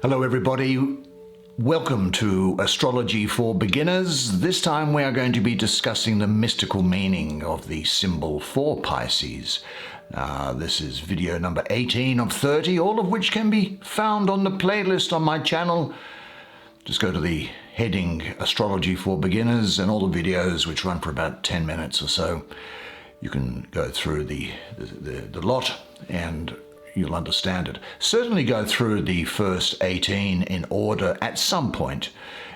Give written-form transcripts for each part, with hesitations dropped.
Hello everybody, welcome to Astrology for Beginners. This time we are going to be discussing the mystical meaning of the symbol for Pisces. This is video number 18 of 30, all of which can be found on the playlist on my channel. Just go to the heading Astrology for Beginners and all the videos, which run for about 10 minutes or so. You can go through the lot and you'll understand it. Certainly go through the first 18 in order at some point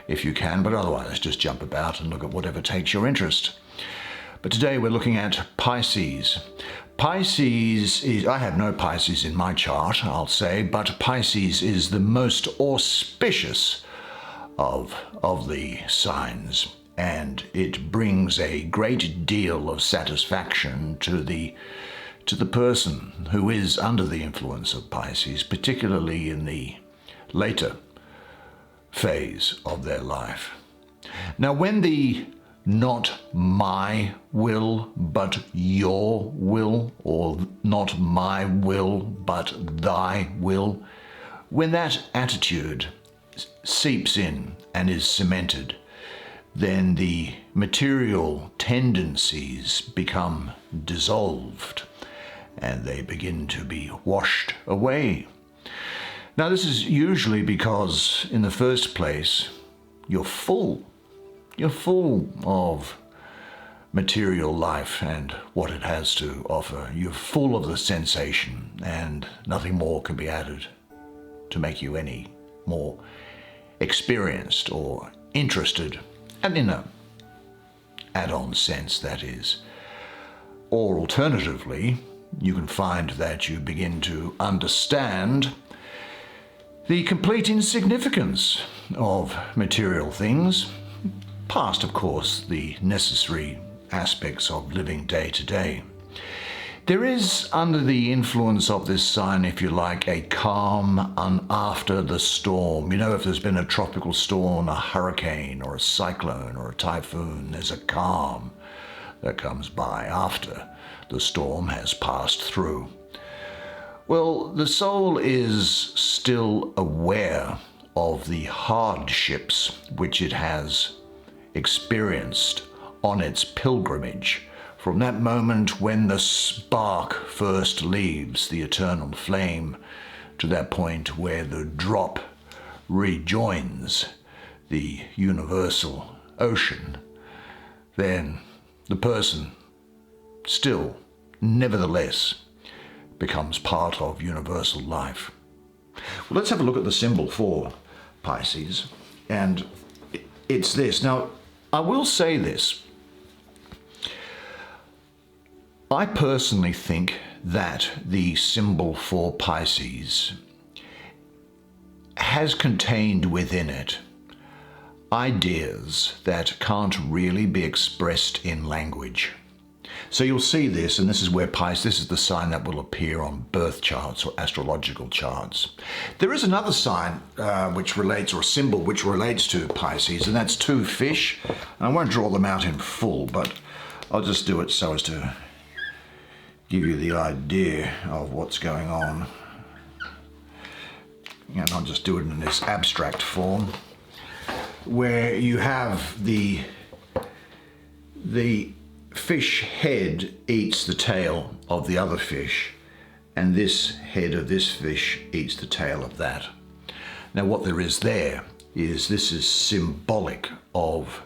if you can, but otherwise just jump about and look at whatever takes your interest. But today we're looking at Pisces. Pisces is, I have no Pisces in my chart, I'll say, but Pisces is the most auspicious of the signs, and it brings a great deal of satisfaction to the person who is under the influence of Pisces, particularly in the later phase of their life. Now, when the not my will but your will, or not my will but thy will, when that attitude seeps in and is cemented, then the material tendencies become dissolved and they begin to be washed away. Now, this is usually because, in the first place, you're full of material life and what it has to offer. You're full of the sensation, and nothing more can be added to make you any more experienced or interested, and in an add-on sense, that is. Or alternatively, you can find that you begin to understand the complete insignificance of material things, past, of course, the necessary aspects of living day to day. There is, under the influence of this sign, if you like, a calm after the storm. You know, if there's been a tropical storm, a hurricane or a cyclone or a typhoon, there's a calm that comes by after the storm has passed through. Well, the soul is still aware of the hardships which it has experienced on its pilgrimage from that moment when the spark first leaves the eternal flame to that point where the drop rejoins the universal ocean. Then the person still, nevertheless, becomes part of universal life. Well, let's have a look at the symbol for Pisces, and it's this. Now, I will say this. I personally think that the symbol for Pisces has contained within it ideas that can't really be expressed in language. So you'll see this, and this is where Pisces, this is the sign that will appear on birth charts or astrological charts. There is another sign which relates, or a symbol which relates to Pisces, and that's two fish. And I won't draw them out in full, but I'll just do it so as to give you the idea of what's going on. And I'll just do it in this abstract form, where you have the fish head eats the tail of the other fish, and this head of this fish eats the tail of that. Now, what there is there is, this is symbolic of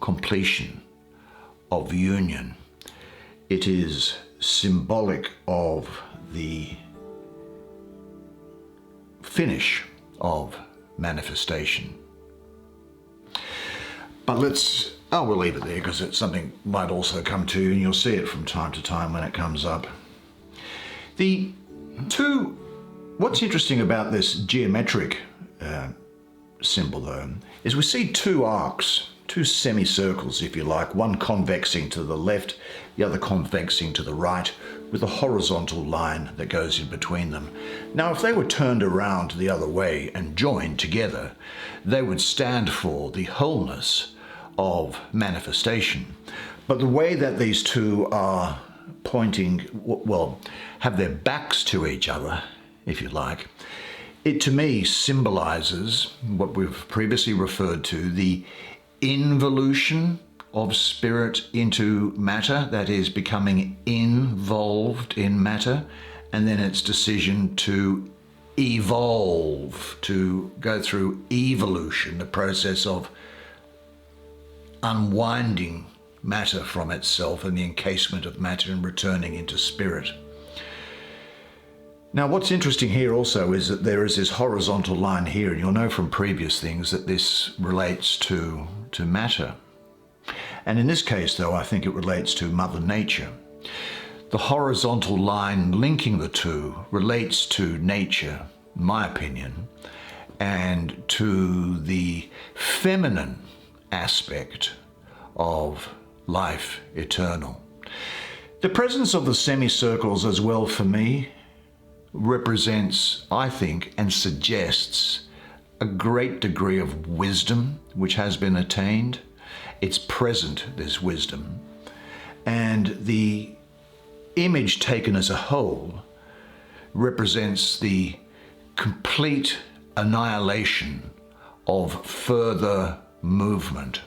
completion, of union. It is symbolic of the finish of manifestation. But we'll leave it there because it's something might also come to you, and you'll see it from time to time when it comes up. What's interesting about this geometric symbol, though, is we see two arcs, two semicircles, if you like, one convexing to the left, the other convexing to the right, with a horizontal line that goes in between them. Now, if they were turned around the other way and joined together, they would stand for the wholeness of manifestation. But the way that these two are pointing, well, have their backs to each other, if you like, It to me symbolizes what we've previously referred to, the involution of spirit into matter, that is, becoming involved in matter, and then its decision to evolve, to go through evolution, the process of unwinding matter from itself and the encasement of matter and returning into spirit. Now, what's interesting here also is that there is this horizontal line here, and you'll know from previous things that this relates to matter. And in this case, though, I think it relates to Mother Nature. The horizontal line linking the two relates to nature, in my opinion, and to the feminine aspect of life eternal. The presence of the semicircles as well, for me, represents, I think, and suggests a great degree of wisdom which has been attained. It's present, this wisdom. And the image taken as a whole represents the complete annihilation of further movement.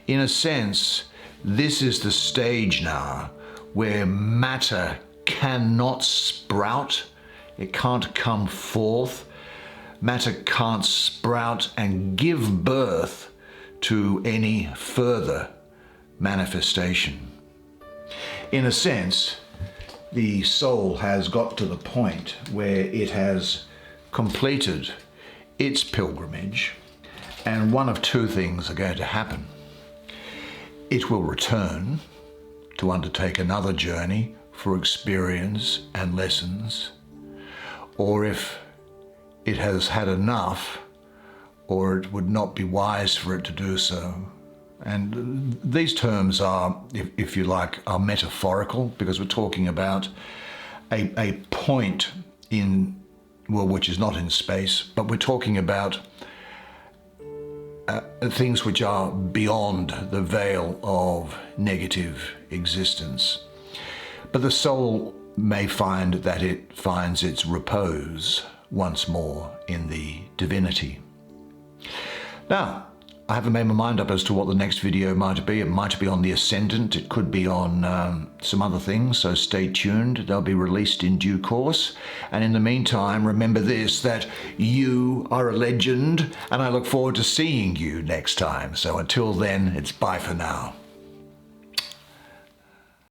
In a sense, this is the stage now where matter cannot sprout. It can't come forth. Matter can't sprout and give birth to any further manifestation. In a sense, the soul has got to the point where it has completed its pilgrimage, and one of two things are going to happen. It will return to undertake another journey for experience and lessons, or if it has had enough, or it would not be wise for it to do so. And these terms are, if you like, are metaphorical, because we're talking about a point in, well, which is not in space, but we're talking about things which are beyond the veil of negative existence. But the soul may find that it finds its repose once more in the divinity. Now, I haven't made my mind up as to what the next video might be. It might be on the ascendant. It could be on some other things, so stay tuned. They'll be released in due course. And in the meantime, remember this, that you are a legend, and I look forward to seeing you next time. So until then, it's bye for now.